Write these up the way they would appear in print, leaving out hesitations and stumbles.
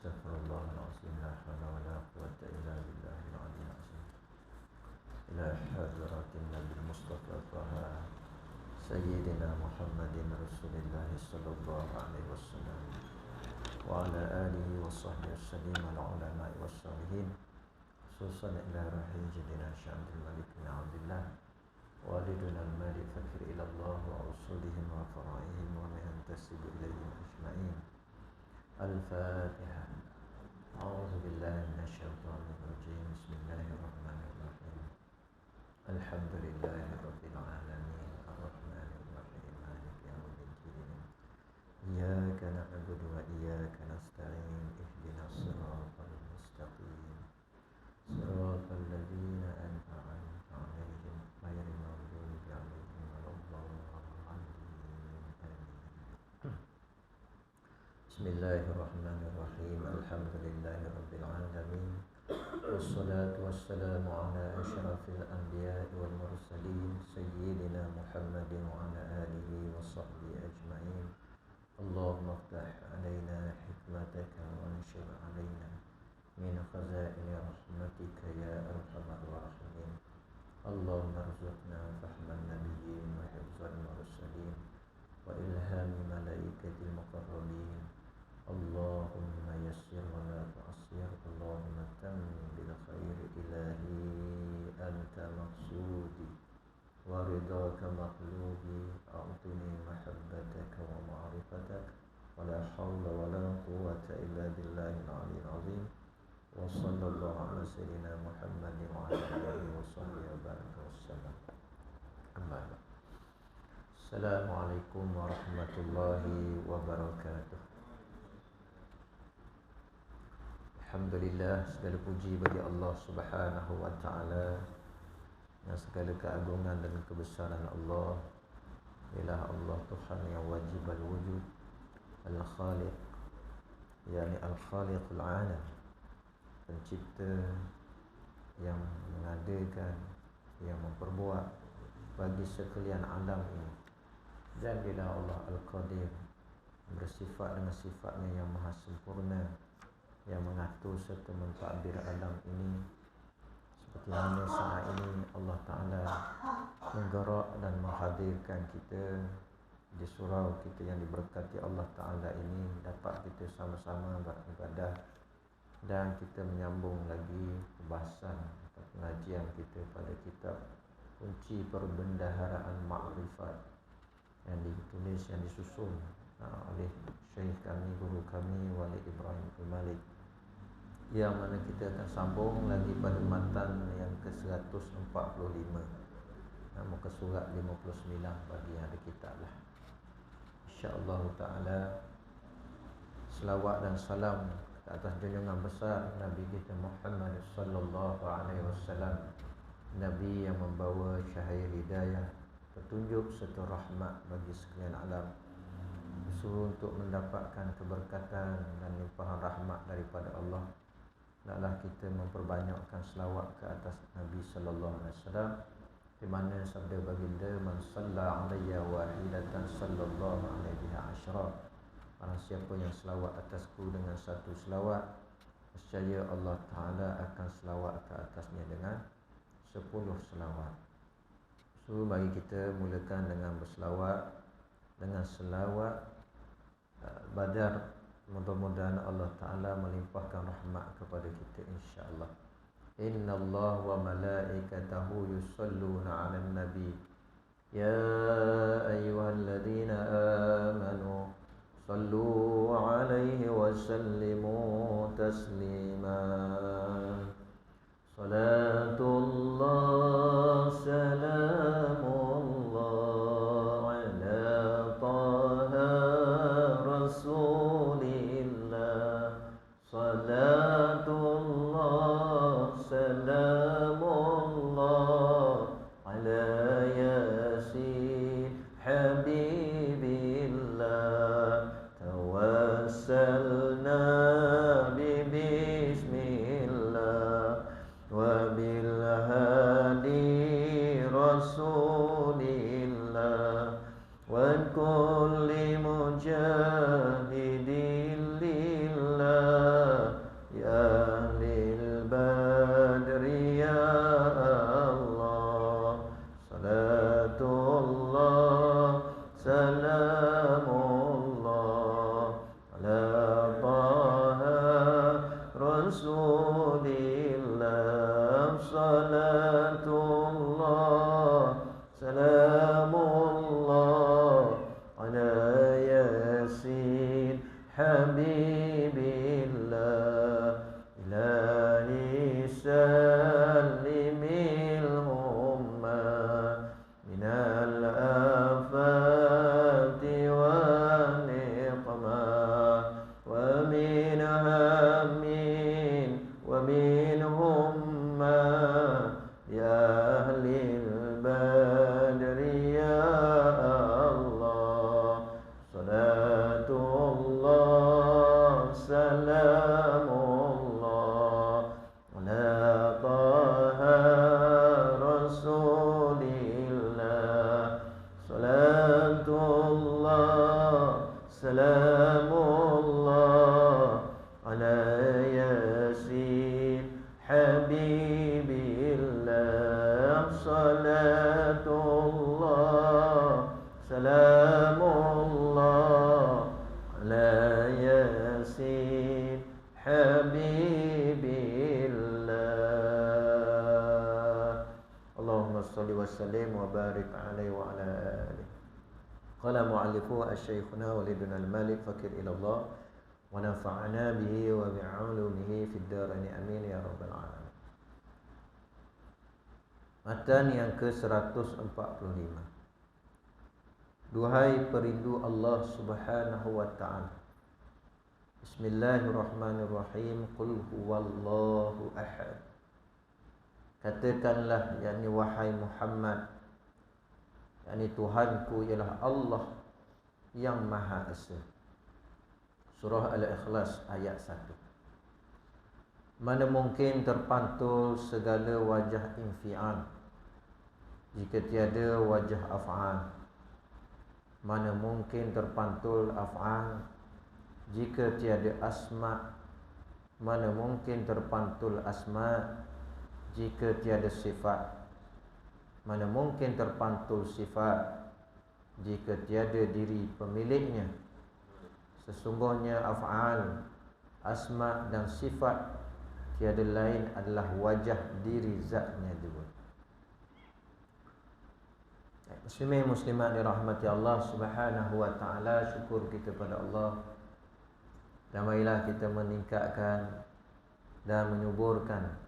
Astaghfirullahaladzim. La hawla wa la quwwata illa billahil aliyyil azim. Ila hadratin Nabi Mustafa Taha Sayyidina Muhammadin Rasulillah sallallahu alaihi wasallam wa ala alihi wa sahbihi wasallim al ulama'i was salihin khususan ila rahim jadina syamdil malik bin abdillah waliduna al-malik fakir ilallah wa usulihim wa fara'ihim wa mihantasibu ilayhim ajma'in. Al-Fatiha. A'udhu billahi minasyaitanir rajim. Bismillahirrahmanirrahim. Alhamdulillahi rabbil alamin. Ar-Rahmanir Rahim. Maliki yaumiddin. Iyyaka na'budu wa iyyaka nasta'in. Ihdinas siratal mustaqim. Siratal ladzina an'amta 'alaihim ghairil maghdubi 'alaihim waladdallin. Bismillahirrahmanirrahim. Alhamdulillahi rabbil alamin. Wassalatu wassalamu ala asyrafil anbiya'i wal mursalin sayyidina Muhammadin wa ala alihi wa sahbihi ajma'in. Allahumma iftah alaina hikmataka wa anshur alaina min khaza'ini rahmatika ya arhamar rahimin. Allahumma arzuqna fahman nabiyyin wa hifzal mursalin wa ilhami malaikatil muqarrabin. Allahumma yassir wa la tu'assir. Allahumma tammim bil khair ilahi anta maqsudi wa ridaka maqlubi. A'tini mahabbataka wa ma'rifataka wa la hawla wa la quwwata illa billahil aliyyil azim. Wa sallallahu ala sayyidina Muhammadin wa ala alihi wa sahbihi wa baraka wassalam. Amma ba'd. Assalamualaikum warahmatullahi wabarakatuh. Alhamdulillah, segala puji bagi Allah Subhanahu wa taala. Dan segala keagungan dan kebesaran Allah ialah Allah Tuhan yang wajib al-wujud, al-khaliq, yakni al-khaliqul alam, pencipta yang mengadakan, yang memperbuat bagi sekalian alam ini. Dan ialah Allah al-qadir, bersifat dengan sifatnya yang maha sempurna, yang mengatur serta mentadbir alam ini. Seperti mana saat ini Allah Ta'ala menggerak dan menghadirkan kita di surau kita yang diberkati Allah Ta'ala ini, dapat kita sama-sama beribadah dan kita menyambung lagi pembahasan atau pengajian kita pada kitab Kunci Perbendaharaan Ma'rifat yang ditulis, yang disusun oleh Syekh kami, guru kami, Wali Ibrahim Al-Malik, yang mana kita akan sambung lagi pada matan yang ke-145, muka surat 59 bagi yang ada kitab lah. InsyaAllah ta'ala, selawat dan salam ke atas junjungan besar Nabi kita Muhammad sallallahu alaihi wasallam, Nabi yang membawa cahaya hidayah, petunjuk serta rahmat bagi sekalian alam, disuruh untuk mendapatkan keberkatan dan limpahan rahmat daripada Allah. Hendaklah kita memperbanyakkan selawat ke atas Nabi sallallahu alaihi wasallam, di mana sabda baginda, man shalla alayya wahidatan sallallahu alaihi asyara. Barang siapa yang selawat atasku dengan satu selawat, nescaya Allah Ta'ala akan selawat ke atasnya dengan 10 selawat. So, bagi kita mulakan dengan berselawat, dengan selawat badar. Mudah-mudahan Allah Ta'ala melimpahkan rahmat kepada kita insya-Allah. Inna Allah wa malaikatahu yusalluna 'alan nabi. Ya ayyuhalladzina amanu sallu 'alaihi wa sallimu taslima. Salatullah salamullah ala taha rasulillah. Salatullah salamullah ala yasin habibillah. Tawassalna bismillah wa bil hadi rasulillah wa kulli mujahidin lillah. Salamullah ala Yasin Habibillah. Salatullah Salamullah ala Yasin Habibillah. Allahumma salli wa sallim wa barik alaihi wa ala alihi. Qala mu'allifu asy-syaikhuna waliduna al-malik fakir ila Allah wa nafa'ana bihi wa bi'ulumihi fid dharain amin ya rabbal alamin. Matan yang ke-145. Duhai perindu Allah Subhanahu wa ta'ala, Bismillahirrahmanirrahim. Qul huwallahu ahad. Katakanlah, yakni wahai Muhammad, yakni Tuhanku ialah Allah yang Maha Esa. Surah Al-Ikhlas ayat 1. Mana mungkin terpantul segala wajah infial jika tiada wajah af'al. Mana mungkin terpantul af'al jika tiada asma. Mana mungkin terpantul asma jika tiada sifat. Mana mungkin terpantul sifat jika tiada diri pemiliknya. Sesungguhnya af'al, asma dan sifat tiada lain adalah wajah diri zatnya juga. Muslimin muslimat dirahmati Allah Subhanahu wa ta'ala, syukur kita pada Allah. Dan marilah kita meningkatkan dan menyuburkan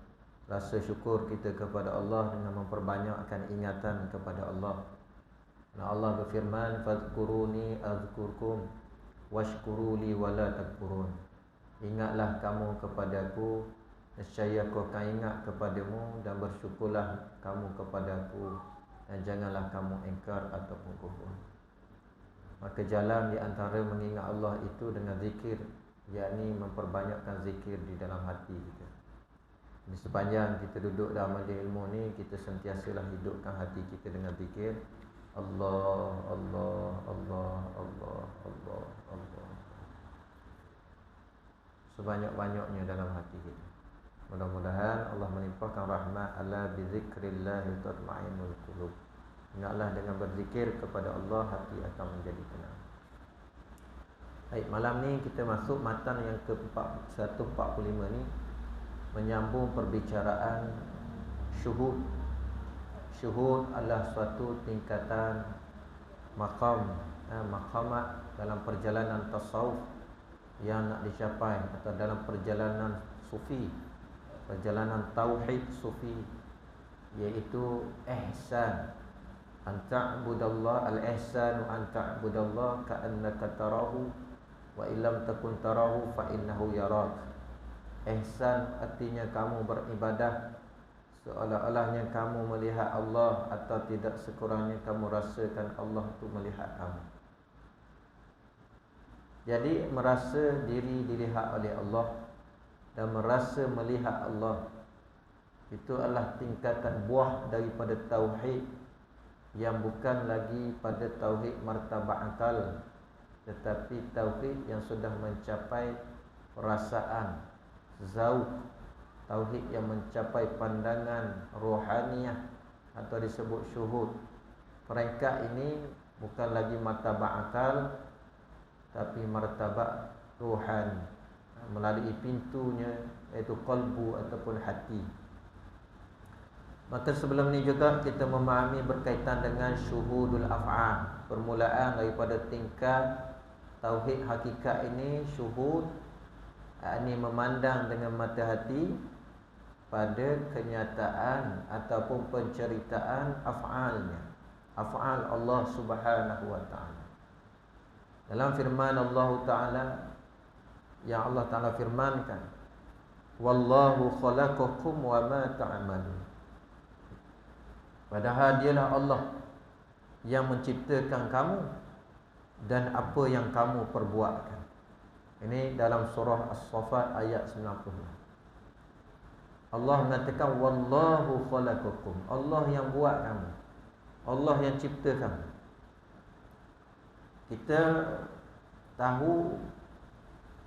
rasa syukur kita kepada Allah dengan memperbanyakkan ingatan kepada Allah. Nah, Allah berfirman, "Fadhkuruni azkurkum washkuruli wala takfurun." Ingatlah kamu kepadaku, nescaya aku akan ingat kepadamu, dan bersyukurlah kamu kepadaku, dan janganlah kamu ingkar ataupun kufur. Maka jalan di antara mengingat Allah itu dengan zikir, yakni memperbanyakkan zikir di dalam hati kita. Di sepanjang kita duduk dalam majlis ilmu ni, kita sentiasalah hidupkan hati kita dengan zikir Allah, Allah, Allah, Allah, Allah, Allah, sebanyak-banyaknya dalam hati kita. Mudah-mudahan Allah melimpahkan rahmat. Ala bi zikrillahi tatma'innul qulub. Ingatlah dengan berzikir kepada Allah, hati akan menjadi tenang. Baik, malam ni kita masuk matan yang ke-145 ni, menyambung perbicaraan syuhud. Syuhud adalah suatu tingkatan maqamat dalam perjalanan tasawuf yang nak dicapai, atau dalam perjalanan sufi, perjalanan tauhid sufi, iaitu ihsan. An ta'budallah, al-ihsanu an ta'budallah ka'annaka tarahu wa illam takun tarahu fa innahu yarak. Ihsan artinya kamu beribadah seolah-olahnya kamu melihat Allah, atau tidak sekurangnya kamu rasakan Allah itu melihat kamu. Jadi merasa diri dilihat oleh Allah dan merasa melihat Allah, itu adalah tingkatan buah daripada tauhid, yang bukan lagi pada tauhid martabat akal, tetapi tauhid yang sudah mencapai perasaan, zauq, tauhid yang mencapai pandangan rohaniah, atau disebut syuhud. Peringkat ini bukan lagi martabat akal, tapi martabat rohani, melalui pintunya iaitu qalbu ataupun hati. Maka sebelum ini juga kita memahami berkaitan dengan syuhudul af'al. Permulaan daripada tingkat tauhid hakikat ini, syuhud, ini memandang dengan mata hati pada kenyataan ataupun penceritaan af'alnya, af'al Allah Subhanahu wa ta'ala. Dalam firman Allah Ta'ala, yang Allah Ta'ala firmankan, "Wallahu khalaqakum wa ma ta'malun." Padahal dialah Allah yang menciptakan kamu dan apa yang kamu perbuatkan. Ini dalam surah As-Saffat ayat 90. Allah mengatakan wallahu khalaqakum, Allah yang buat kamu, Allah yang cipta kamu. Kita tahu,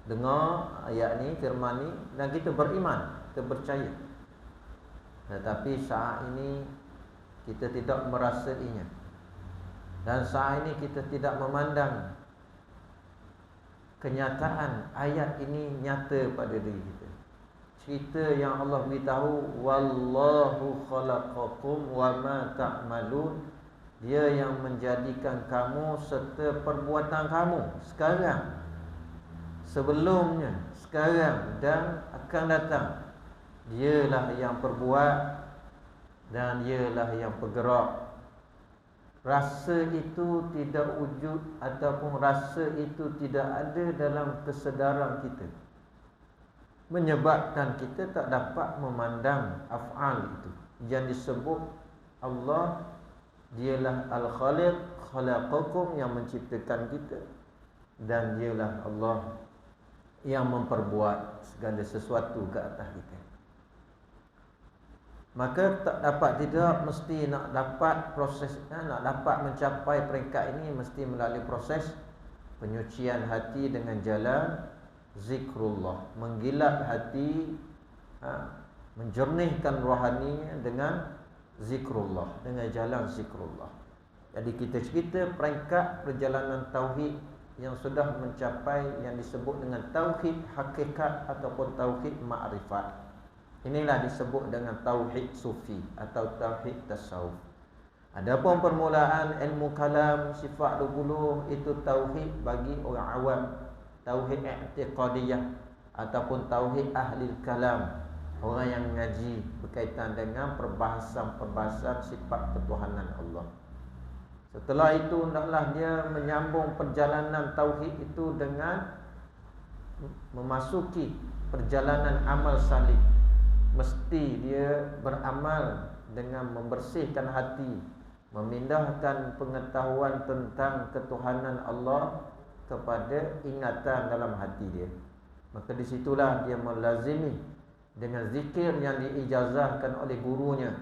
dengar ayat ni, firman ni, dan kita beriman, kita percaya. Tetapi saat ini kita tidak merasainya, dan saat ini kita tidak memandang kenyataan ayat ini nyata pada diri kita. Cerita yang Allah beritahu, wallahu khalaqakum wa ma ta'malun, Dia yang menjadikan kamu serta perbuatan kamu sekarang, sebelumnya, sekarang dan akan datang. Dialah yang perbuat dan Dialah yang bergerak. Rasa itu tidak wujud ataupun rasa itu tidak ada dalam kesedaran kita, menyebabkan kita tak dapat memandang af'al itu. Yang disebut Allah, Dialah Al-Khaliq, khalaqakum, yang menciptakan kita, dan Dialah Allah yang memperbuat segala sesuatu ke atas kita. Maka tak dapat tidak, mesti nak dapat proses, nak dapat mencapai peringkat ini, mesti melalui proses penyucian hati dengan jalan zikrullah, menggilat hati, menjernihkan rohaninya dengan zikrullah, dengan jalan zikrullah. Jadi kita cerita peringkat perjalanan tauhid yang sudah mencapai yang disebut dengan tauhid hakikat ataupun tauhid ma'rifat. Inilah disebut dengan tauhid sufi atau tauhid tasawuf. Adapun permulaan ilmu kalam sifat 20 itu tauhid bagi orang awam, tauhid i'tiqadiyah ataupun tauhid ahli kalam, orang yang mengaji berkaitan dengan perbahasan sifat ketuhanan Allah. Setelah itu hendaklah dia menyambung perjalanan tauhid itu dengan memasuki perjalanan amal salih. Mesti dia beramal dengan membersihkan hati, memindahkan pengetahuan tentang ketuhanan Allah kepada ingatan dalam hati dia. Maka disitulah dia melazimi dengan zikir yang diijazahkan oleh gurunya.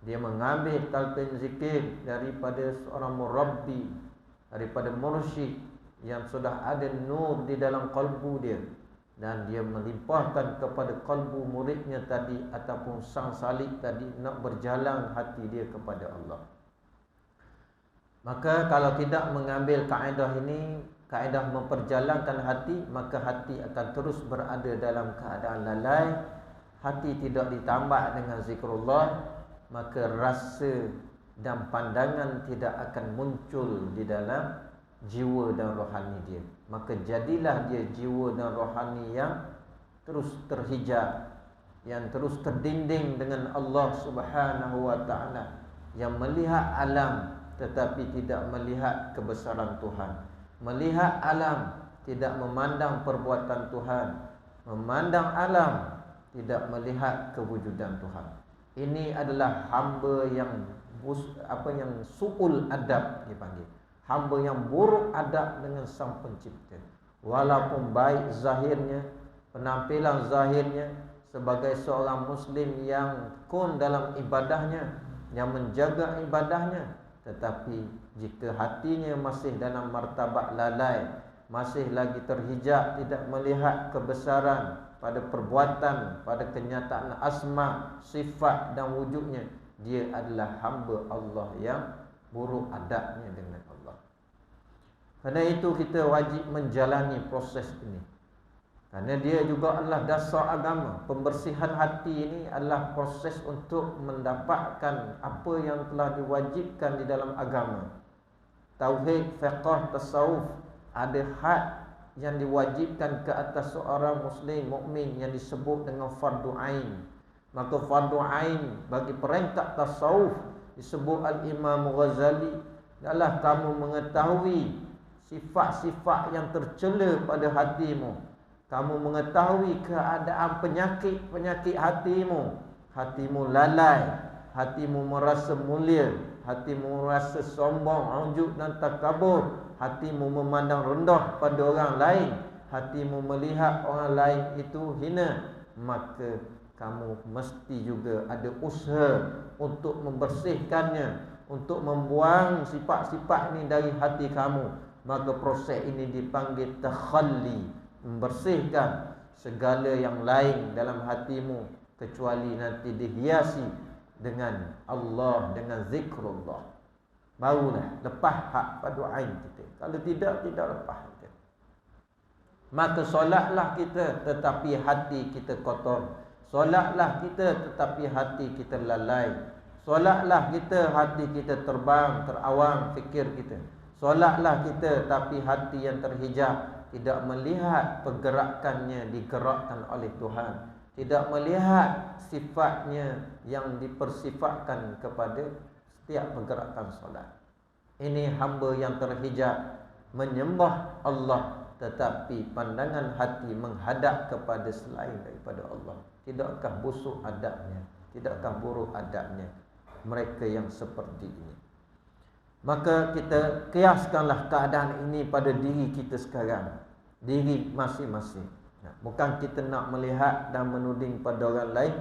Dia mengambil talqin zikir daripada seorang murabbi, daripada mursyid yang sudah ada nur di dalam kalbu dia, dan dia melimpahkan kepada kalbu muridnya tadi ataupun sang salik tadi, nak berjalan hati dia kepada Allah. Maka kalau tidak mengambil kaedah ini, kaedah memperjalankan hati, maka hati akan terus berada dalam keadaan lalai. Hati tidak ditambah dengan zikrullah, maka rasa dan pandangan tidak akan muncul di dalam jiwa dan rohani dia. Maka jadilah dia jiwa dan rohani yang terus terhijab, yang terus terdinding dengan Allah Subhanahu wa ta'ala, yang melihat alam tetapi tidak melihat kebesaran Tuhan, melihat alam tidak memandang perbuatan Tuhan, memandang alam tidak melihat kewujudan Tuhan. Ini adalah hamba yang su'ul adab dipanggil, hamba yang buruk adab dengan Sang Pencipta. Walaupun baik zahirnya, penampilan zahirnya sebagai seorang muslim yang tekun dalam ibadahnya, yang menjaga ibadahnya, tetapi jika hatinya masih dalam martabat lalai, masih lagi terhijab, tidak melihat kebesaran pada perbuatan, pada kenyataan asma, sifat dan wujudnya, dia adalah hamba Allah yang buruk adabnya dengan Allah. Kerana itu kita wajib menjalani proses ini, kerana dia juga adalah dasar agama. Pembersihan hati ini adalah proses untuk mendapatkan apa yang telah diwajibkan di dalam agama. Tauhid, fiqh, tasawuf, ada had yang diwajibkan ke atas seorang muslim mukmin yang disebut dengan fardu ain. Maka fardu ain bagi peringkat tasawuf disebut Al-Imam Ghazali adalah kamu mengetahui sifat-sifat yang tercela pada hatimu, kamu mengetahui keadaan penyakit hatimu. Hatimu lalai, hatimu merasa mulia, hatimu merasa sombong, ujub dan takabur, hatimu memandang rendah pada orang lain, hatimu melihat orang lain itu hina. Maka kamu mesti juga ada usaha untuk membersihkannya, untuk membuang sifat-sifat ini dari hati kamu, maka proses ini dipanggil takhalli, membersihkan segala yang lain dalam hatimu kecuali nanti dihiasi dengan Allah, dengan zikrullah. Barulah lepas hak fardu ain kita. Kalau tidak lepas kita. Maka solatlah kita tetapi hati kita kotor. Solatlah kita tetapi hati kita lalai. Solatlah kita, hati kita terbang, terawang fikir kita. Solatlah kita tapi hati yang terhijab, tidak melihat pergerakannya digerakkan oleh Tuhan, tidak melihat sifatnya yang dipersifatkan kepada setiap pergerakan solat. Ini hamba yang terhijab menyembah Allah, tetapi pandangan hati menghadap kepada selain daripada Allah. Tidakkah busuk adabnya? Tidakkah buruk adabnya mereka yang seperti ini? Maka kita kiaskanlah keadaan ini pada diri kita sekarang, diri masing-masing. Bukan kita nak melihat dan menuding pada orang lain.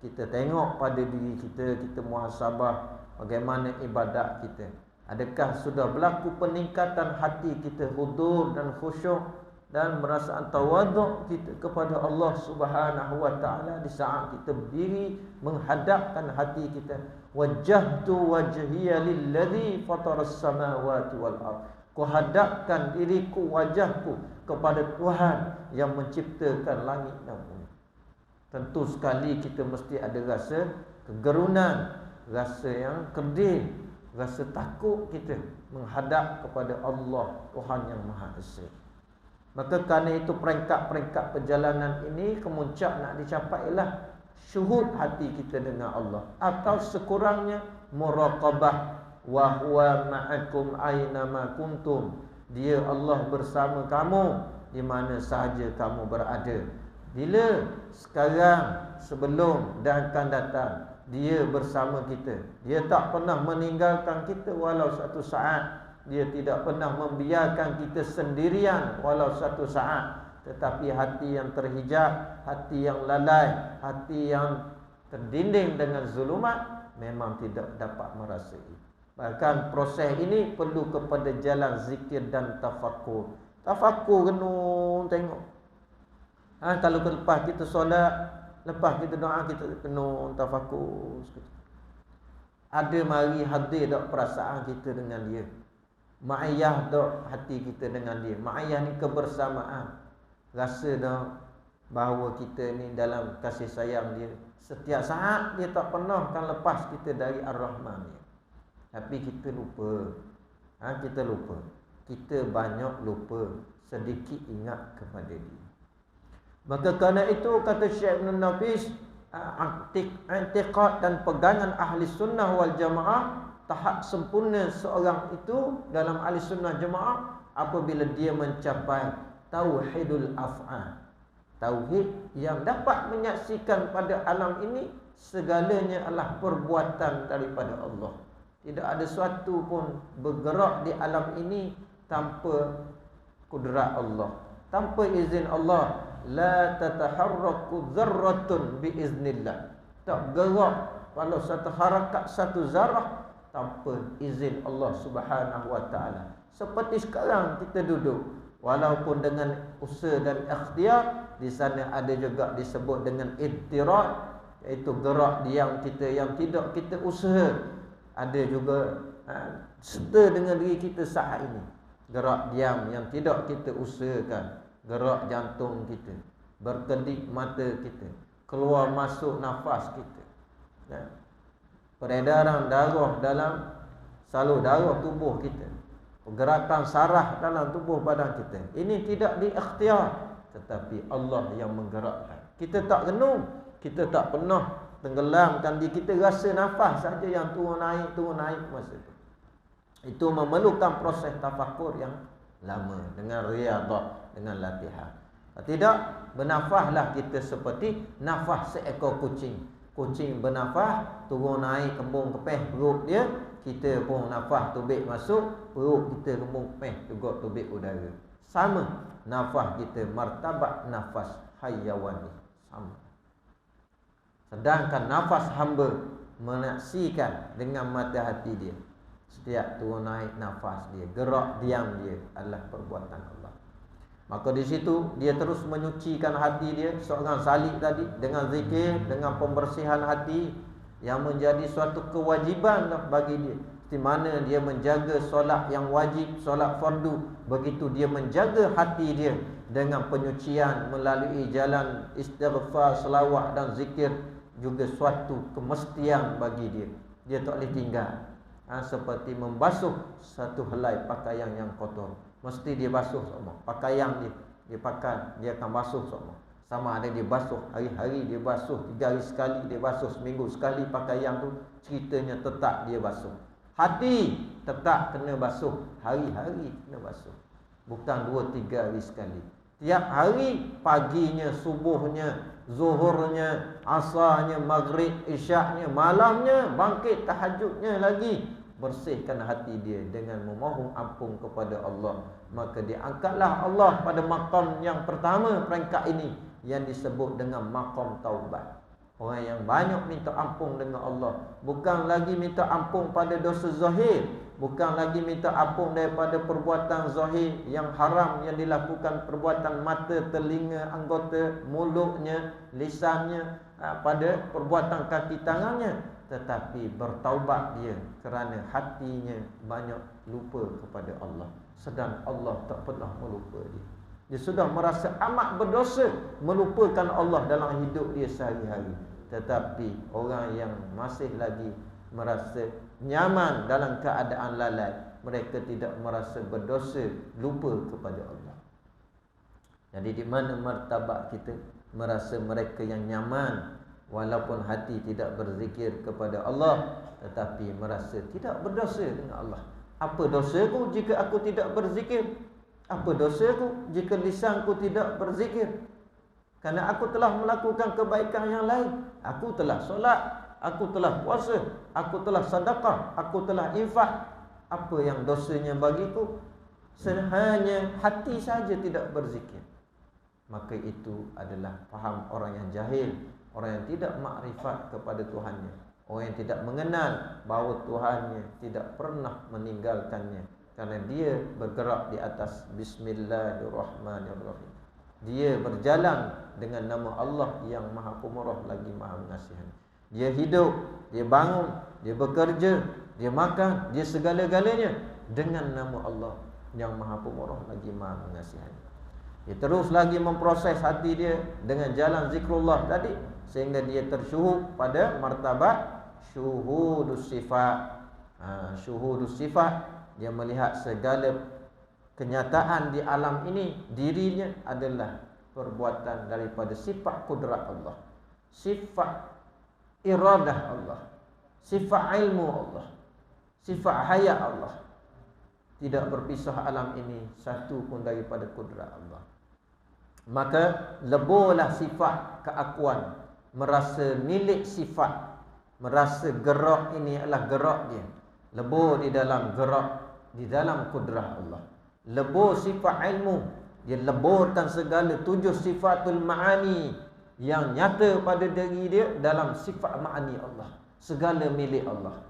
Kita tengok pada diri kita, kita muhasabah bagaimana ibadat kita. Adakah sudah berlaku peningkatan hati kita, hudur dan khusyuk dan merasaan tawaduk kita kepada Allah Subhanahu wa taala di saat kita berdiri menghadapkan hati kita. Wajjahtu wajhiya lilladzi fataras samawati wal ardh. Ku hadapkan diriku, wajahku kepada Tuhan yang menciptakan langit dan bumi. Tentu sekali kita mesti ada rasa kegerunan, rasa yang kerdil, rasa takut kita menghadap kepada Allah, Tuhan yang Maha Esa. Maka kerana itu peringkat-peringkat perjalanan ini kemuncak nak dicapai ialah syuhud hati kita dengan Allah, atau sekurangnya muraqabah, wa huwa ma'akum aina ma kuntum. Dia Allah bersama kamu di mana sahaja kamu berada. Bila, sekarang, sebelum dan akan datang, Dia bersama kita. Dia tak pernah meninggalkan kita walau satu saat. Dia tidak pernah membiarkan kita sendirian walau satu saat. Tetapi hati yang terhijab, hati yang lalai, hati yang terdinding dengan zulumat memang tidak dapat merasai. Bahkan proses ini perlu kepada jalan zikir dan tafakkur. Tafakkur, renung, tengok. Kalau lepas kita solat, lepas kita doa, kita renung, tafakkur. Ada mari hadir tak perasaan kita dengan dia. Ma'iyah tak hati kita dengan dia. Ma'iyah ni kebersamaan. Rasa dah bahawa kita ni dalam kasih sayang dia. Setiap saat dia tak pernah akan lepas kita dari Ar-Rahman ni. Tapi kita lupa. Kita lupa. Kita banyak lupa, sedikit ingat kepada dia. Maka kerana itu kata Syekh Ibn Nafis, i'tiqad dan pegangan ahli sunnah wal jamaah, tahap sempurna seorang itu dalam ahli sunnah jamaah apabila dia mencapai tauhidul af'al. Tauhid yang dapat menyaksikan pada alam ini segalanya adalah perbuatan daripada Allah. Tidak ada sesuatu pun bergerak di alam ini tanpa kudrat Allah, tanpa izin Allah. La tataharraku dzarratun biiznillah. Tak gerak walau satu harakat, satu zarah tanpa izin Allah Subhanahu wa taala. Seperti sekarang kita duduk, walaupun dengan usaha dan ikhtiar, di sana ada juga disebut dengan idtirad, iaitu gerak yang tidak kita usaha. Ada juga serta dengan diri kita saat ini, gerak diam yang tidak kita usahakan, gerak jantung kita, berkedip mata kita, keluar masuk nafas kita, peredaran darah dalam salur darah tubuh kita, pergerakan saraf dalam tubuh badan kita. Ini tidak diikhtiar, tetapi Allah yang menggerakkan. Kita tak renung, kita tak pernah tenggelamkan diri kita, rasa nafas saja yang turun naik masa itu. Itu memerlukan proses tafakkur yang lama, dengan riadah, dengan latihan. Tidak, bernafaslah kita seperti nafas seekor kucing. Kucing bernafas, turun naik, kembung kepeh perut dia. Kita pun nafas tubik masuk, perut kita kembung kepeh juga tubik udara. Sama nafas kita, martabat nafas hayawani sama. Sedangkan nafas hamba menyaksikan dengan mata hati dia. Setiap turun naik nafas dia, gerak diam dia adalah perbuatan Allah. Maka di situ dia terus menyucikan hati dia, seorang salik tadi, dengan zikir, dengan pembersihan hati yang menjadi suatu kewajiban bagi dia. Di mana dia menjaga solat yang wajib, solat fardu, begitu dia menjaga hati dia dengan penyucian melalui jalan istighfar, selawat dan zikir, juga suatu kemestian bagi dia. Dia tak boleh tinggal. Seperti membasuh satu helai pakaian yang kotor, mesti dia basuh semua. Pakaian dia pakai, dia akan basuh semua. Sama ada dia basuh hari-hari, dia basuh 3 hari sekali, dia basuh seminggu sekali pakaian tu, ceritanya tetap dia basuh. Hati tetap kena basuh, hari-hari kena basuh, bukan 2-3 hari sekali. Tiap hari, paginya, subuhnya, zuhurnya, asarnya, maghrib, isyaknya, malamnya, bangkit tahajudnya lagi. Bersihkan hati dia dengan memohon ampun kepada Allah. Maka diangkatlah Allah pada maqam yang pertama peringkat ini, yang disebut dengan maqam taubat. Orang yang banyak minta ampun dengan Allah, bukan lagi minta ampun pada dosa zahir, bukan lagi minta ampun daripada perbuatan zahir yang haram yang dilakukan, perbuatan mata, telinga, anggota, mulutnya, lisannya, pada perbuatan kaki tangannya, tetapi bertaubat dia kerana hatinya banyak lupa kepada Allah. Sedang Allah tak pernah melupa dia. Dia sudah merasa amat berdosa, melupakan Allah dalam hidup dia sehari-hari. Tetapi orang yang masih lagi merasa nyaman dalam keadaan lalai, mereka tidak merasa berdosa, lupa kepada Allah. Jadi di mana martabat kita merasa mereka yang nyaman, walaupun hati tidak berzikir kepada Allah, tetapi merasa tidak berdosa dengan Allah. Apa dosaku jika aku tidak berzikir? Apa dosaku jika lisanku tidak berzikir? Kerana aku telah melakukan kebaikan yang lain. Aku telah solat, aku telah puasa, aku telah sedekah, aku telah infak. Apa yang dosanya bagiku? Hanya hati saja tidak berzikir. Maka itu adalah faham orang yang jahil, orang yang tidak makrifat kepada Tuhannya, orang yang tidak mengenal bahawa Tuhannya tidak pernah meninggalkannya, kerana dia bergerak di atas Bismillahirrahmanirrahim. Dia berjalan dengan nama Allah yang Maha Pemurah lagi Maha Mengasihani. Dia hidup, dia bangun, dia bekerja, dia makan, dia segala-galanya dengan nama Allah yang Maha Pemurah lagi Maha Mengasihani. Dia terus lagi memproses hati dia dengan jalan zikrullah tadi, sehingga dia tersyuhud pada martabat syuhudus sifat. Syuhudus sifat, dia melihat segala kenyataan di alam ini, dirinya adalah perbuatan daripada sifat kudrat Allah, sifat iradah Allah, sifat ilmu Allah, sifat hayat Allah. Tidak berpisah alam ini satu pun daripada kudrat Allah. Maka leburlah sifat keakuan, merasa milik sifat, merasa gerak ini adalah gerak dia. Lebur di dalam gerak, di dalam kudrah Allah. Lebur sifat ilmu, dia leburkan segala 7 sifatul ma'ani yang nyata pada diri dia dalam sifat ma'ani Allah, segala milik Allah.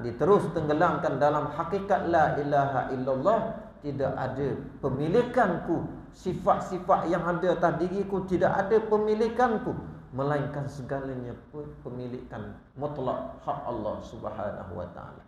Dia terus tenggelamkan dalam hakikat la ilaha illallah. Tidak ada pemilikanku, sifat-sifat yang ada atas diriku tidak ada pemilikanku, melainkan segalanya pemilikan mutlak hak Allah Subhanahu wa taala.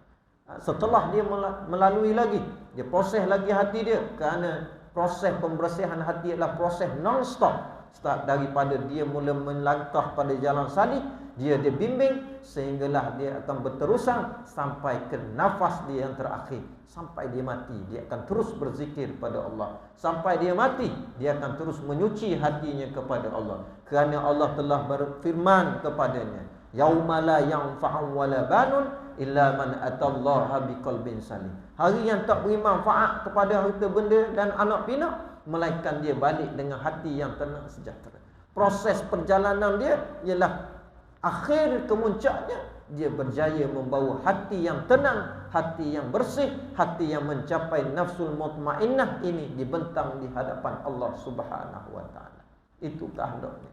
Setelah dia melalui lagi, dia proses lagi hati dia, kerana proses pembersihan hati adalah proses non-stop. Start daripada dia mula melangkah pada jalan salih, dia bimbing sehinggalah dia akan berterusan sampai ke nafas dia yang terakhir. Sampai dia mati, dia akan terus berzikir pada Allah. Sampai dia mati, dia akan terus menyuci hatinya kepada Allah, kerana Allah telah berfirman kepadanya, yauma la yanfa'u wala banun illa man atallaha biqalbin salim. Hari yang tak beri manfaat kepada harta benda dan anak pinak, melainkan dia balik dengan hati yang tenang sejahtera. Proses perjalanan dia ialah akhir kemuncaknya dia berjaya membawa hati yang tenang, hati yang bersih, hati yang mencapai nafsul mutmainnah ini dibentang di hadapan Allah Subhanahu wa taala. Itu kehendaknya.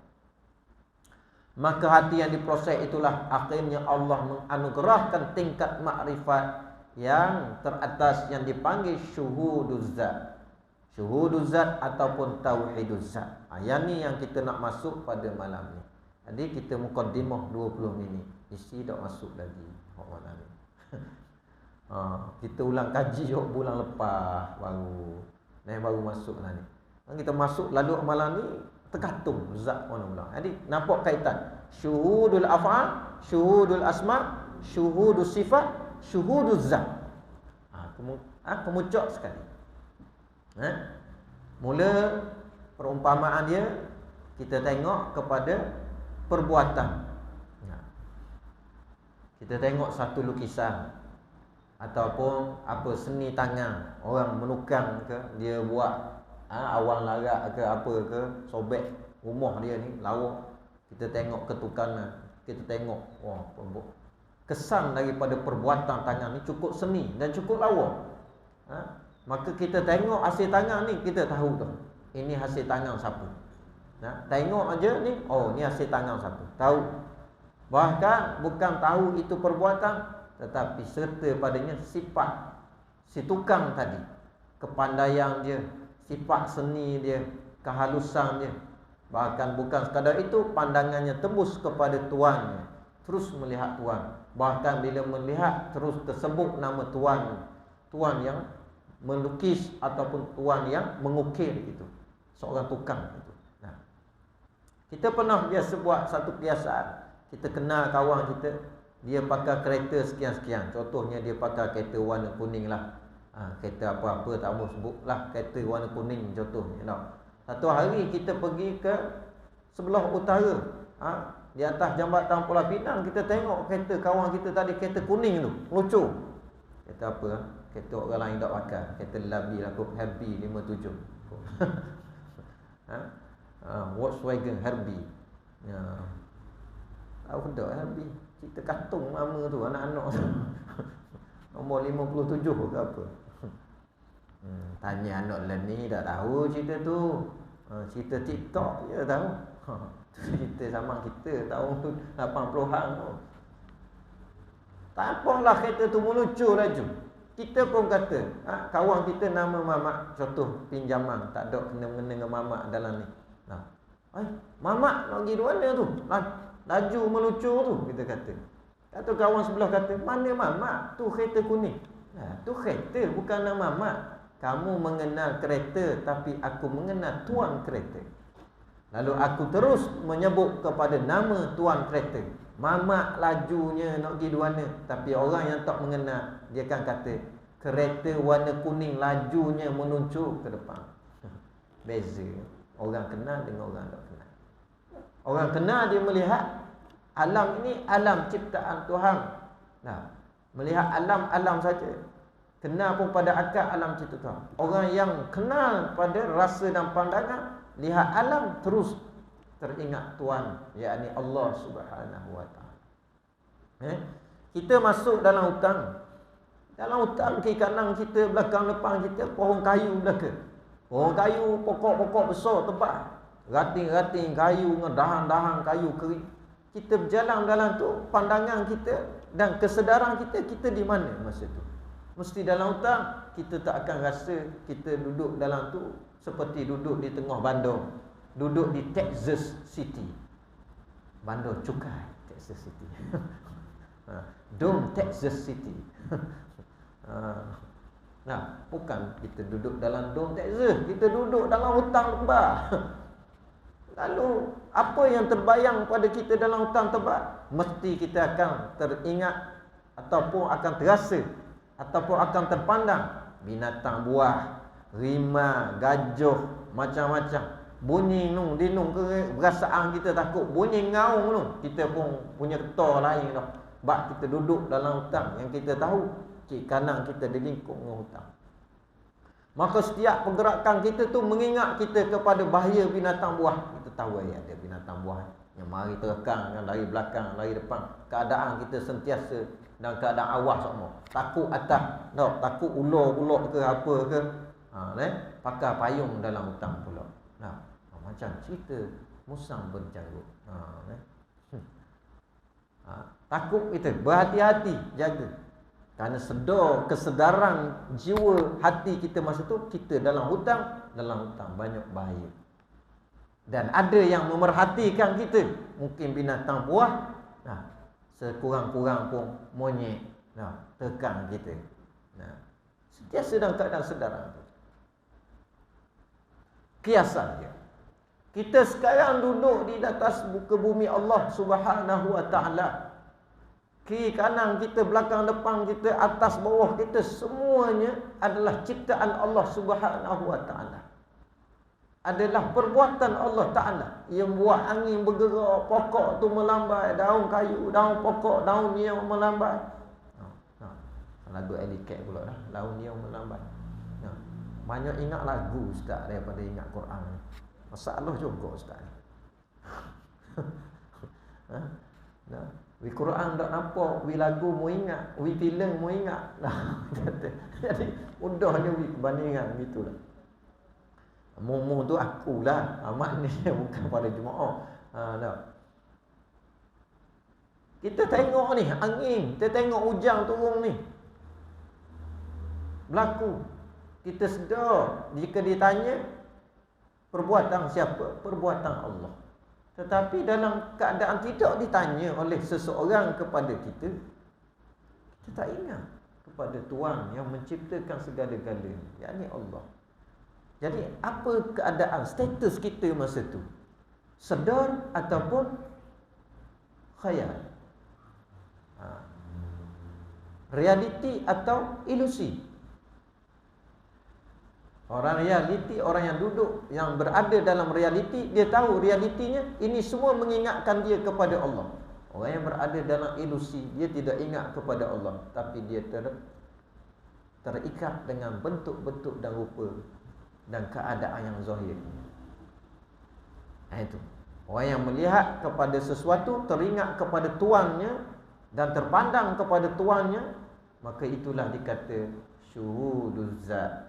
Maka hati yang diproses itulah akhirnya Allah menganugerahkan tingkat makrifat yang teratas yang dipanggil syuhuduz zat. Syuhuduz zat ataupun tauhiduz zat. Yang ni yang kita nak masuk pada malam ni. Jadi kita mukaddimah 20 minit. Isi dah masuk lagi malam ni. Kita ulang kaji bulan lepas baru masuk lah ni. Kita masuk lalu malam ni terkatung zat mana pula. Jadi nampak kaitan syuhudul af'al, syuhudul asma, syuhudus sifat, syuhuduz zat. Kemucak sekali. Mula perumpamaan dia kita tengok kepada perbuatan. Kita tengok satu lukisan ataupun apa seni tangan, orang menukang ke, dia buat awan larat ke apa ke, sobek rumah dia ni lawa. Kita tengok ketukanan, kita tengok kesan daripada perbuatan tangan ni cukup seni dan cukup lawa. Maka kita tengok hasil tangan ni, kita tahu tu ini hasil tangan siapa. Tengok aja ni, ni hasil tangan siapa, tahu. Bahkan bukan tahu itu perbuatan, tetapi serta padanya sifat si tukang tadi, kepandaian dia, sifat seni dia, kehalusan dia. Bahkan bukan sekadar itu, pandangannya tembus kepada tuannya, terus melihat tuan. Bahkan bila melihat terus tersebut nama tuan, tuan yang melukis ataupun tuan yang mengukir itu, seorang tukang itu. Kita pernah biasa buat satu kebiasaan. Kita kenal kawan kita, dia pakai kereta sekian-sekian. Contohnya dia pakai kereta warna kuning lah. Kereta apa-apa tak mahu sebut lah, kereta warna kuning contohnya. Satu hari kita pergi ke sebelah utara, di atas jambatan Pulau Pinang, kita tengok kereta kawan kita tadi, kereta kuning tu, lucu. Kereta apa? Kereta orang lain tak pakai. Kereta Labi lah, Herbie 57. Volkswagen Herbie. Tahu tak Herbie? Cerita kartun lama tu, anak-anak tu. Nombor 57 ke apa. Tanya anak lah ni, tak tahu cerita tu. Cerita TikTok je tahu. Cerita sama kita tahun 80-an tu. Tak apalah kereta tu melucu laju. Kita pun kata, kawan kita nama Mamak, contoh pinjaman, tak ada kena-mengena dengan Mamak dalam ni. Mamak nak pergi mana tu? Laju melucu tu, kita kata. Kata kawan sebelah kata, mana Mamak? Tu kereta kuning. Tu kereta, bukan nama Mamak. Kamu mengenal kereta, tapi aku mengenal tuan kereta. Lalu aku terus menyebut kepada nama tuan kereta. Mamak lajunya nak pergi mana, tapi orang yang tak mengenal, dia akan kata kereta warna kuning lajunya menuju ke depan. Beza orang kenal dengan orang tak kenal. Orang kenal dia melihat alam ini alam ciptaan Tuhan. Melihat alam saja. Kenal pun pada akal alam ciptaan Tuhan. Orang yang kenal pada rasa dan pandangan, lihat alam terus teringat Tuhan, yakni Allah Subhanahu wa taala. Kita masuk dalam hutan. Dalam hutan kiri kanan kita, belakang depan kita pohon kayu belaka. Pohon kayu, pokok-pokok besar tebal. Rating-rating kayu dengan dahan-dahan kayu kering. Kita berjalan dalam tu, pandangan kita dan kesedaran kita, kita di mana masa tu? Mesti dalam hutan. Kita tak akan rasa kita duduk dalam tu seperti duduk di tengah bandar, duduk di Texas City, bandar cukai Texas City. Dome Texas City. Bukan kita duduk dalam dome Texas, kita duduk dalam hutan lembah. Lalu apa yang terbayang pada kita dalam hutan tebal? Mesti kita akan teringat ataupun akan terasa ataupun akan terpandang binatang buah, rimau, gajah, macam-macam. Bunyi nung dinung ke perasaan kita takut, bunyi ngaung nung, kita pun punya ketar lain dah. Sebab kita duduk dalam hutan yang kita tahu kiri kanan kita dilingkup dengan hutan. Maka setiap pergerakan kita tu mengingat kita kepada bahaya binatang buah. Kita tahu ada binatang buah yang mari terkang, yang lari belakang, lari depan. Keadaan kita sentiasa dalam keadaan awas semua. Takut atas, takut ular-ular ke apa ke. Pakai payung dalam hutan pula. Macam cerita musang berjanggut. Takut kita, berhati-hati, jaga. Kerana kesedaran jiwa hati kita masa tu, kita dalam hutang banyak bahaya. Dan ada yang memerhatikan kita, mungkin binatang buah, sekurang-kurang pun monyet tekan kita. Sentiasa dalam keadaan sedaran tu. Kiasan dia, kita sekarang duduk di atas muka bumi Allah Subhanahu wa ta'ala. Kiri kanan kita, belakang depan kita, atas bawah kita, semuanya adalah ciptaan Allah Subhanahu wa ta'ala. Adalah perbuatan Allah Ta'ala yang buat angin bergerak, pokok tu melambai, daun kayu, daun pokok, daun yang melambai. Lagu Alicat pula dah, daun yang melambai. Banyak ingat lagu Ustaz daripada ingat Quran. Masalah juga Ustaz. Wi Quran tak nampak, wi lagu mu ingat, wi filem mu ingat. Jadi mudahnya wi kebandingan gitulah. Mu tu akulah, maknanya bukan pada jemaah. Kita tengok ni angin, kita tengok hujan turun ni. Berlaku. Kita sedar jika ditanya perbuatan siapa? Perbuatan Allah. Tetapi dalam keadaan tidak ditanya oleh seseorang kepada kita, kita tak ingat kepada Tuhan yang menciptakan segala-galanya, yakni Allah. Jadi apa keadaan, status kita masa tu? Sedar ataupun khayal? Realiti atau ilusi? Orang realiti, orang yang duduk, yang berada dalam realiti, dia tahu realitinya ini semua mengingatkan dia kepada Allah. Orang yang berada dalam ilusi, dia tidak ingat kepada Allah, tapi dia terikat dengan bentuk-bentuk dan rupa dan keadaan yang zahir. Itu. Orang yang melihat kepada sesuatu, teringat kepada tuannya dan terpandang kepada tuannya, maka itulah dikata syuhuduz zat.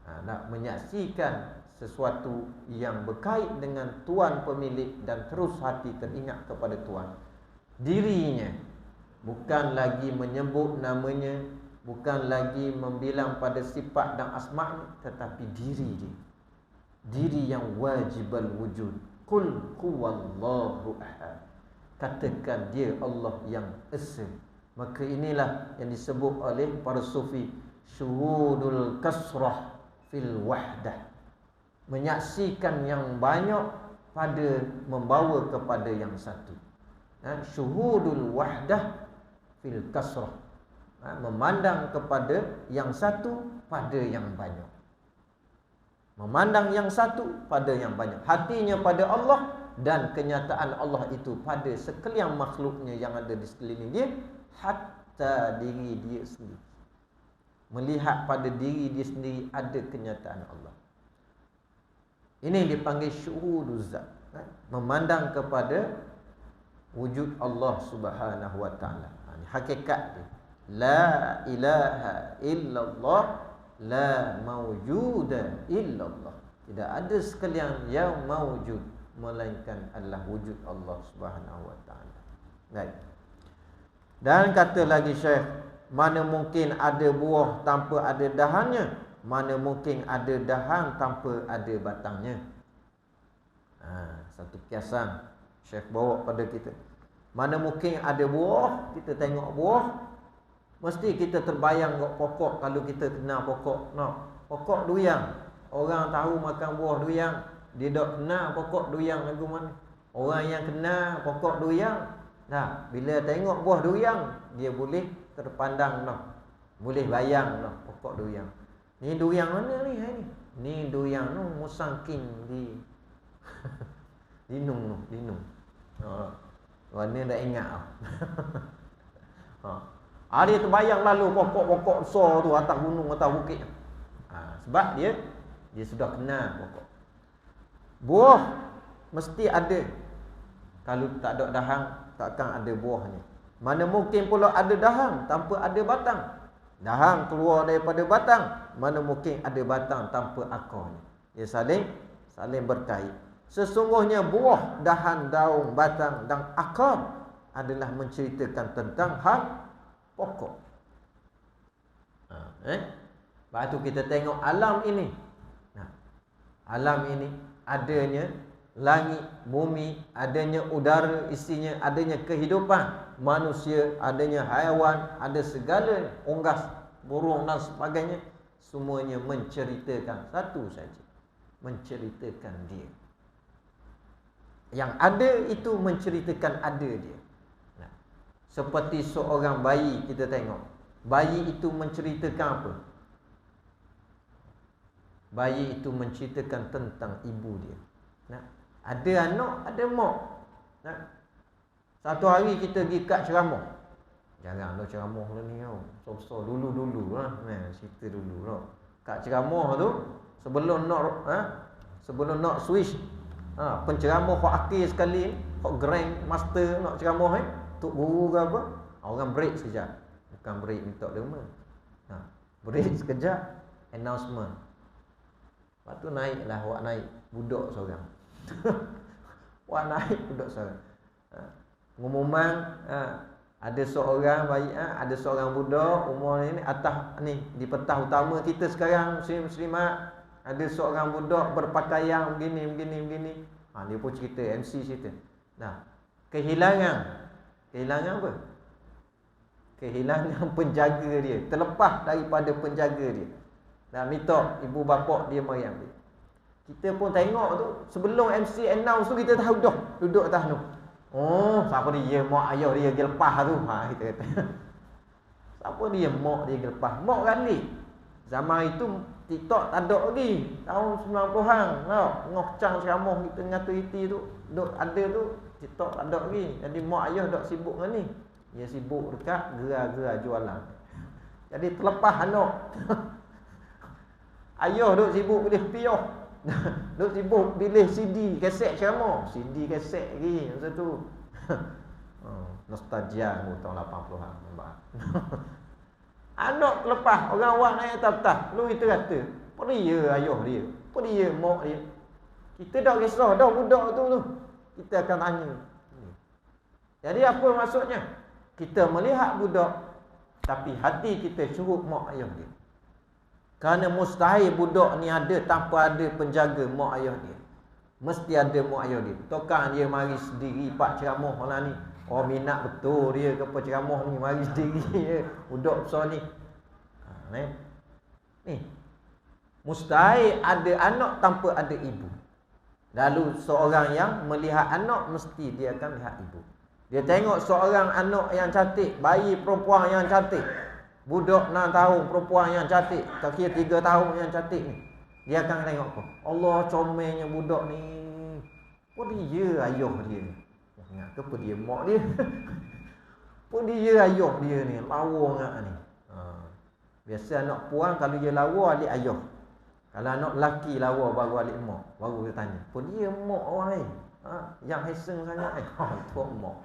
Nak menyaksikan sesuatu yang berkait dengan Tuan pemilik dan terus hati teringat kepada Tuan. Dirinya, bukan lagi menyebut namanya, bukan lagi membilang pada sifat dan asma'nya, tetapi diri dia. Diri yang wajibal wujud. Qul huwallahu ahad. Katakan dia Allah yang esa. Maka inilah yang disebut oleh para sufi syuhudul kasrah fil wahdah, menyaksikan yang banyak pada membawa kepada yang satu. Syuhudul wahdah fil kasrah, memandang kepada yang satu pada yang banyak. Memandang yang satu pada yang banyak. Hatinya pada Allah dan kenyataan Allah itu pada sekalian makhluknya yang ada di sekeliling dia, hatta diri dia sendiri. Melihat pada diri dia sendiri ada kenyataan Allah. Ini dipanggil syuhuduz zat, memandang kepada wujud Allah Subhanahu wa ta'ala. Ini hakikat dia. La ilaha illallah, la mawjuda illallah. Tidak ada sekalian yang mawjud melainkan adalah wujud Allah Subhanahu wa ta'ala. Baik. Dan kata lagi Syekh, mana mungkin ada buah tanpa ada dahannya? Mana mungkin ada dahan tanpa ada batangnya? Satu kiasan Syekh bawa pada kita. Mana mungkin ada buah, kita tengok buah, mesti kita terbayang pokok. Kalau kita kenal pokok, pokok durian. Orang tahu makan buah durian, dia tak kenal pokok durian lagu mana. Orang yang kenal pokok durian, bila tengok buah durian, dia boleh terpandang, boleh bayang pokok durian. Ni durian mana ni? Ni durian musangking di Dinung. Warna dah ingat dia terbayang lalu pokok-pokok besar tu atas gunung, atas bukit. Sebab dia sudah kenal pokok. Buah mesti ada. Kalau tak ada dahan, takkan ada buahnya. Mana mungkin pula ada dahan tanpa ada batang. Dahan keluar daripada batang. Mana mungkin ada batang tanpa akarnya. Ia saling berkait. Sesungguhnya buah, dahan, daun, batang dan akar adalah menceritakan tentang hal pokok. Lepas tu kita tengok alam ini. Alam ini adanya langit, bumi, adanya udara isinya, adanya kehidupan manusia, adanya haiwan, ada segala unggas, burung dan sebagainya. Semuanya menceritakan satu saja, menceritakan dia. Yang ada itu menceritakan ada dia. Seperti seorang bayi, kita tengok bayi itu menceritakan apa? Bayi itu menceritakan tentang ibu dia. Ada anak, ada mak. Satu hari kita pergi kat ceramah. Jarang dah ceramah lah ni tau. So dulu-dulu lah. Cerita dulu lah. Kat ceramah tu, sebelum nak switch penceramah hok akhir sekali, hok grand master nak ceramah tok guru ke apa, orang break sekejap. Bukan break minta derma. Break sekejap, announcement. Lepas tu naiklah, awak naik budak seorang. Awak naik budak seorang. Pengumuman, ada seorang bayi, ada seorang budak umur ni atas ni di petang utama kita sekarang muslim-muslimat, ada seorang budak berpakaian begini. Dia pun cerita, MC cerita. Kehilangan apa? Kehilangan penjaga dia, terlepas daripada penjaga dia. Minta ibu bapa dia mari ambil. Kita pun tengok tu, sebelum MC announce tu kita tahu dah duduk atas tu. Oh, siapa dia? Mak ayah dia pergi lepas tu. Kita kata. Siapa dia? Mak dia pergi lepas. Mak kali. Zaman itu TikTok tak ada lagi. Tahun 90-an. Tengah kecang ceramah kita dengan Twitter tu. Duk ada tu, TikTok tak ada lagi. Jadi mak ayah duk sibuk dengan ni. Dia sibuk dekat gerai-gerai jualan. Jadi terlepas anak. Ayah duk sibuk pilih piah. Duk sibuk pilih CD, kaset ceramah. CD, kaset lagi masa tu. Nostalgia tahun 80-an. Anak terlepas, orang awak naik atas. Lu kita kata, apa dia ayah dia? Apa dia mak dia? Kita dah kisah dah budak tu. Kita akan tanya. Jadi apa maksudnya? Kita melihat budak, tapi hati kita curut mak ayah dia. Kerana mustahil budak ni ada tanpa ada penjaga mak ayah dia. Mesti ada mak ayah dia. Tokang dia mari sendiri pak ceramah lah ni. Oh minat betul dia ke apa ceramah ni, mari sendiri je. Budak besar ni. Ni. Mustahil ada anak tanpa ada ibu. Lalu seorang yang melihat anak mesti dia akan lihat ibu. Dia tengok seorang anak yang cantik, bayi perempuan yang cantik. Budak 6 tahun, perempuan yang cantik, tak kira 3 tahun yang cantik ni. Dia akan tengok apa? Allah comelnya budak ni. Apa dia ayah dia ni? Ingat ke apa dia mak dia? Apa dia ayah dia ni? Lawa ngak ni. Biasa anak puan kalau dia lawa alik ayah. Kalau anak lelaki lawa baru alik mak. Baru dia tanya, apa dia mak orang ni? Yang handsome sangat ni. Itu mak.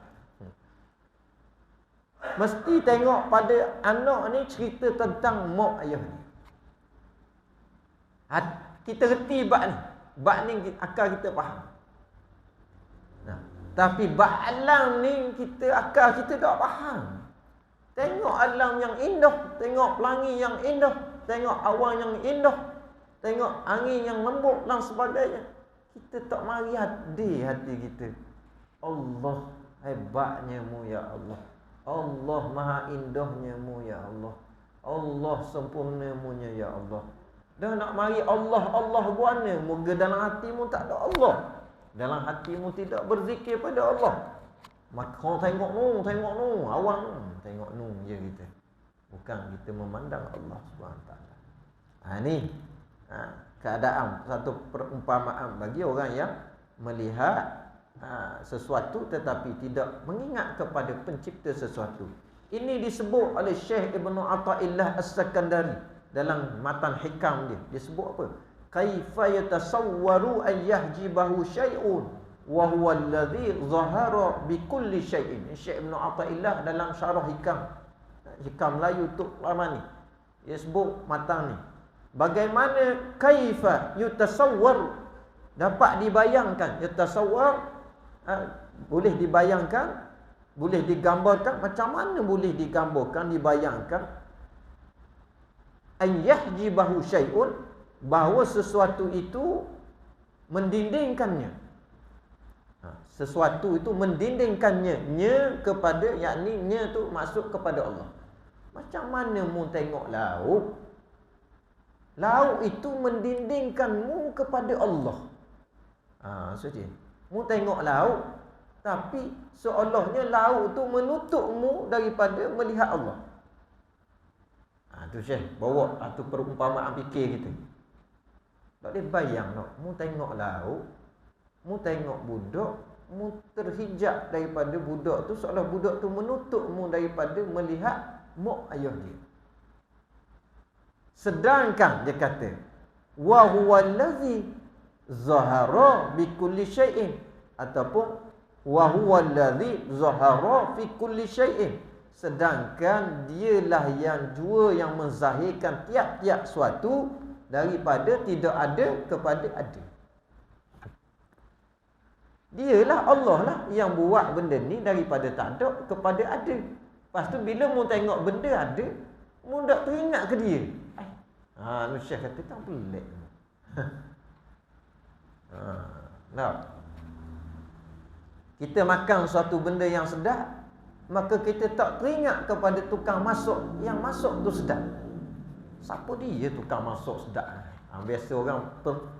Mesti tengok pada anak ni cerita tentang mak ayah ni. Kita reti bab ni. Bab ni akal kita faham. Tapi bab alam ni akal kita tak faham. Tengok alam yang indah, tengok pelangi yang indah, tengok awan yang indah, tengok angin yang lembut dan sebagainya. Kita tak mari hati kita. Allah hebatnya mu ya Allah. Allah maha indahnya mu ya Allah. Allah sempurnamu ya Allah. Dah nak mari Allah guana, moga dalam hatimu tak ada Allah. Dalam hatimu tidak berzikir pada Allah. Maka kau tengok nu, awang tengok nu je kita. Bukan kita memandang Allah SWT. Ni keadaan satu perumpamaan bagi orang yang melihat sesuatu tetapi tidak mengingat kepada pencipta sesuatu. Ini disebut oleh Syekh Ibnu Athaillah As-Sakandari dalam matan hikam dia. Dia sebut apa? Kaifa yatasawwaru an yahjibahu syai'un wa huwa alladhi zahara bi kulli syai'in. Syekh Ibnu Athaillah dalam syarah hikam Melayu Tok Lama ni. Dia sebut matan ni. Bagaimana kaifa yutasawwar, dapat dibayangkan, yatasawwar boleh dibayangkan, boleh digambarkan. Macam mana boleh digambarkan, dibayangkan an yahjibahu syai'un, bahawa sesuatu itu mendindingkannya. Sesuatu itu mendindingkannya, kepada, yakni nya tu masuk kepada Allah. Macam mana mu tengok laut? Laut itu mendindingkanmu kepada Allah. Maksudnya mu tengok laut, tapi seolahnya laut tu menutupmu daripada melihat Allah. Tu Syekh bawa tu perumpamaan fikir kita. Tak boleh bayang tak? Mu tengok laut, mu tengok budak, mu terhijab daripada budak tu, seolah budak tu menutupmu daripada melihat mak ayah dia. Sedangkan dia kata, wa huwallazi zahara bi kulli syai'in, ataupun wa huwallazi zahara fi kulli syai'in, sedangkan dialah yang jua yang menzahirkan tiap-tiap suatu daripada tidak ada kepada ada. Dialah Allah lah yang buat benda ni daripada tak ada kepada ada. Lepas tu bila mu tengok benda ada, mu tak teringat ke dia. Syekh kata tak pelik. Nah, kita makan suatu benda yang sedap, maka kita tak teringat kepada tukang masak yang masak tu sedap. Siapa dia tukang masak sedap? Biasa orang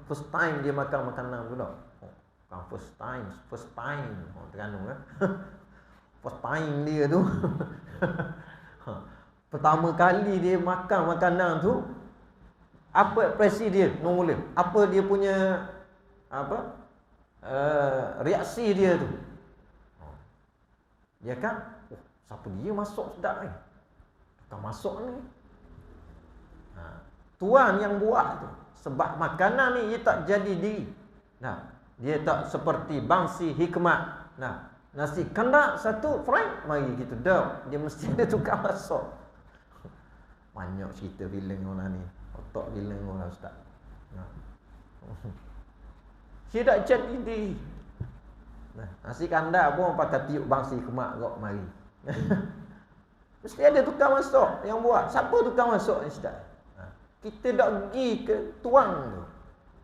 first time dia makan makanan tu tak? First time Terengganu kan. First time dia tu pertama kali dia makan makanan tu, apa ekspresi dia mula? Apa dia punya reaksi dia tu? Ya kan? Siapa dia masak sedap ni? Tukang masak ni. Tuan yang buat tu. Sebab makanan ni dia tak jadi diri. Dia tak seperti bangsi hikmat. Nasi kandak satu fry, mari kita dah. Dia mesti ada tukang masak. Banyak cerita filem orang ni. Otak filem orang ustaz. Dia tak jadi diri. Nasi kandak pun pakai tiup bangsi hikmat kok mari. Mesti ada tukang masak yang buat. Siapa tukang masak ni ustaz? Kita tak pergi ke tuang tu.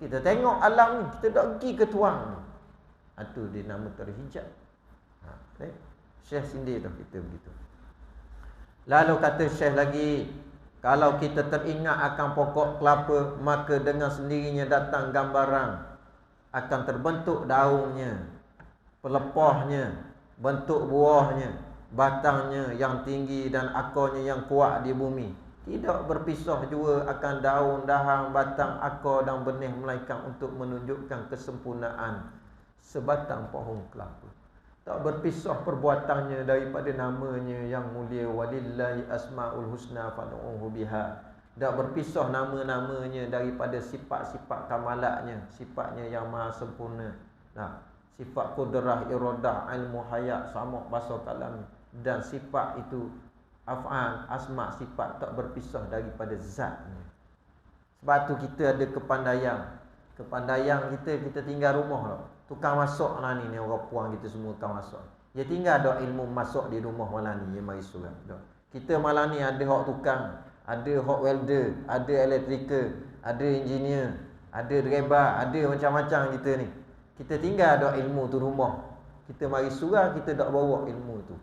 Kita tengok alam ni, kita tak pergi ke tuang tu. Itu dia nama terhijab. Syekh sindir tu kita begitu. Lalu kata Syekh lagi, kalau kita teringat akan pokok kelapa, maka dengan sendirinya datang gambaran, akan terbentuk daunnya, pelepahnya, bentuk buahnya, batangnya yang tinggi dan akarnya yang kuat di bumi. Tidak berpisah jua akan daun, dahan, batang, akar dan benih, melainkan untuk menunjukkan kesempurnaan sebatang pohon kelapa. Tak berpisah perbuatannya daripada namanya yang mulia, walillahi asmaul husna fad'uhu biha. Tak berpisah nama-namanya daripada sifat-sifat kamalatnya, sifatnya yang maha sempurna. Sifat kudrah, iradah, ilmu, hayat, samak, basar, kalam, dan sifat itu af'al, asma, sifat tak berpisah daripada zatnya. Sebab tu kita ada kepandaian. Kepandaian kita tinggal rumah tak? Tukang masak lah ni orang puang kita semua tukang masak. Dia tinggal ada ilmu masak di rumah malam ni, dia mari surat. Kita malam ni ada hak tukang, ada hak welder, ada elektrikal, ada engineer, ada driver, ada macam-macam kita ni. Kita tinggal ada ilmu tu rumah. Kita mari surah, kita tak bawa ilmu tu.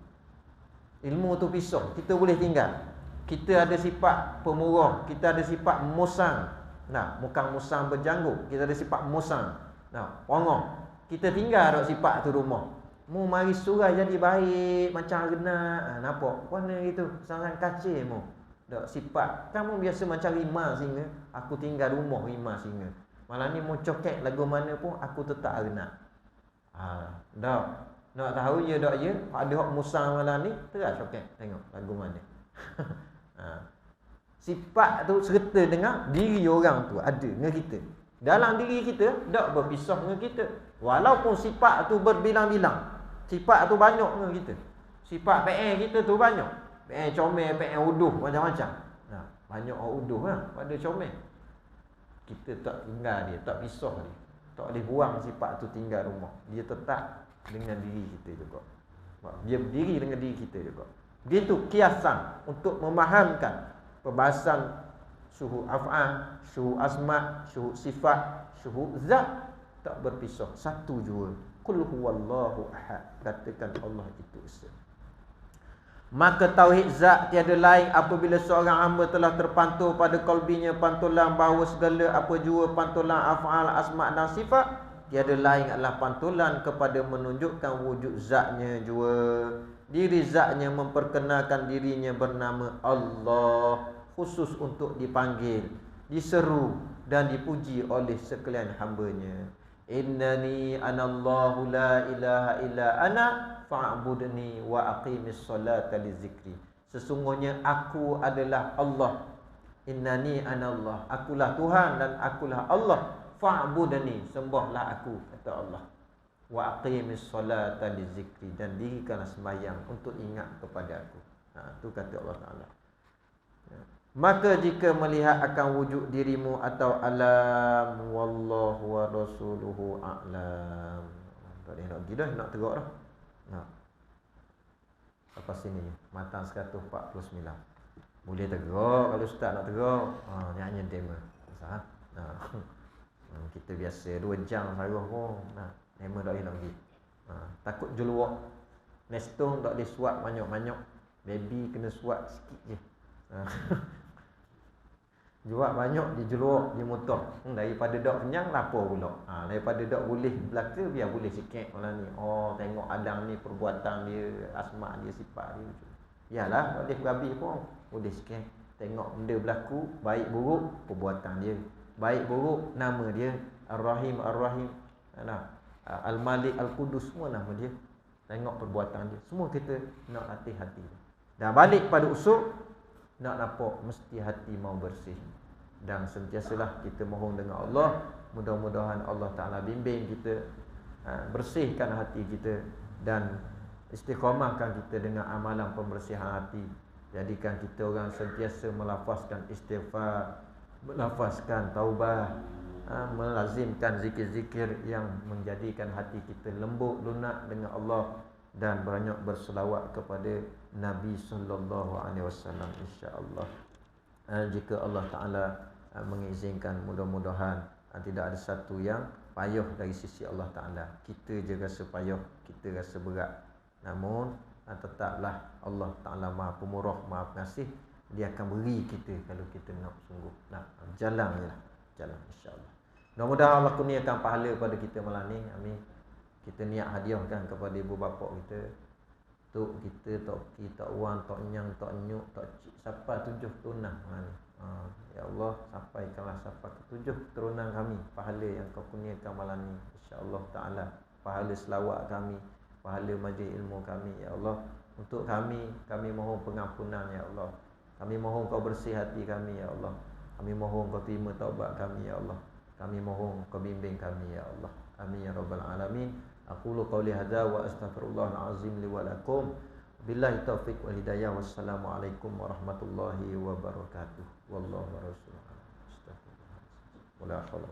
Ilmu tu pisau, kita boleh tinggal. Kita ada sifat pemurah, kita ada sifat musang. Bukan musang berjanggut, kita ada sifat musang. Pongong. Kita tinggal ada sifat tu rumah. Mu mari surah jadi baik macam renak. Nampak? Mana gitu? Sangat kacir mu. Dak sifat. Kamu biasa macam rimah singa, aku tinggal rumah rimah singa. Malam ni mu cokek lagu mana pun aku tetap renak. Dak. Nak tahu je dak je, ada hak musang malam ni, terus cokek tengok lagu mana. Sifat tu serta dengan diri orang tu ada dengan kita. Dalam diri kita tak berpisah dengan kita. Walaupun sifat tu berbilang-bilang, sifat tu banyak dengan kita. Sifat PN kita tu banyak. PN comel, PN uduh, macam-macam. Banyak orang uduh pada comel. Kita tak tinggal dia, tak pisah dia. Tak boleh buang sifat tu tinggal rumah. Dia tetap dengan diri kita juga. Dia berdiri dengan diri kita juga. Begitu kiasan untuk memahamkan perbahasan syuhud af'al, syuhud asma, syuhud sifat, syuhud zat, tak berpisah, satu jua. Qul huwallahu ahad, katakan Allah itu esa. Maka tauhid zat tiada lain apabila seorang hamba telah terpantul pada kalbinya pantulan bahawa segala apa jua pantulan af'al, asma dan sifat tiada lain adalah pantulan kepada menunjukkan wujud zatnya jua. Diri zatnya memperkenalkan dirinya bernama Allah, khusus untuk dipanggil, diseru dan dipuji oleh sekalian hambanya. Innani anallahu la ilaha illa ana fa'budni wa aqimis salata li zikri. Sesungguhnya aku adalah Allah. Innani anallah, akulah Tuhan dan akulah Allah. Fa'budni, sembahlah aku, kata Allah. Wa aqimis salata li zikri, dan dirikanlah sembahyang untuk ingat kepada aku. Itu kata Allah Taala. Maka jika melihat akan wujud dirimu atau alam, wallahu wa rasuluhu a'lam. Tak boleh nak pergi dah, nak teruk dah. Nak. Lepas sini, matan 149. Boleh teruk kalau ustaz nak teruk. Nyanyi tema. Sah. Kita biasa 2 jam saruh pun. Tema tak boleh nak pergi. Takut jeluak. Nestung tak boleh suap banyak-banyak. Baby kena suap sikit je. Jual banyak dijeluak di motor. Daripada dok kenyang lapar pula. Daripada dok boleh belaka biar boleh sikit malam ni. Tengok Adam ni perbuatan dia, asma dia, sifat dia. Yalah, boleh berabi pun boleh sikit. Tengok benda berlaku, baik buruk perbuatan dia. Baik buruk nama dia, Ar-Rahim, Ar-Rahim. Al-Malik, Al-Qudus, semua nama dia. Tengok perbuatan dia. Semua kita nak latih hati. Dan balik pada usul, nak nampak mesti hati mau bersih. Dan sentiasalah kita mohon dengan Allah, mudah-mudahan Allah Ta'ala bimbing kita, bersihkan hati kita dan istiqamahkan kita dengan amalan pembersihan hati. Jadikan kita orang sentiasa melafazkan istighfar, melafazkan taubah, melazimkan zikir-zikir yang menjadikan hati kita lembut, lunak dengan Allah, dan banyak berselawat kepada Nabi sallallahu alaihi wasallam, insya-Allah. Jika Allah Taala mengizinkan, mudah-mudahan tidak ada satu yang payah dari sisi Allah Taala. Kita je rasa payah, kita rasa berat. Namun tetaplah Allah Taala Maha Pemurah, Maha Pengasih. Dia akan beri kita kalau kita nak sungguh. Jalan jelah, jalan, insya-Allah. Mudah-mudahan Allah kurniakan pahala pada kita malam ni. Amin. Kita niat hadiahkan kepada ibu bapa kita, tok kita, tok ki, tok wan, tok nyang, tok nyuk, tok cik, sampai 7 keturunan. Ya Allah, sampaikanlah sampai ke 7 keturunan kami pahala yang kau kurniakan malam ni, insya-Allah Taala. Pahala selawat kami, pahala majlis ilmu kami, ya Allah. Untuk kami mohon pengampunan, ya Allah. Kami mohon kau bersih hati kami, ya Allah. Kami mohon kau terima taubat kami, ya Allah. Kami mohon kau bimbing kami, ya Allah. Amin ya rabbal alamin. Aqulu qawli hadza wa astaghfirullahal azim li wa lakum. Billahi taufiq wal hidayah. Wassalamualaikum warahmatullahi wabarakatuh. Wallahu wa rasuluhu. Astaghfirullah. Wala haula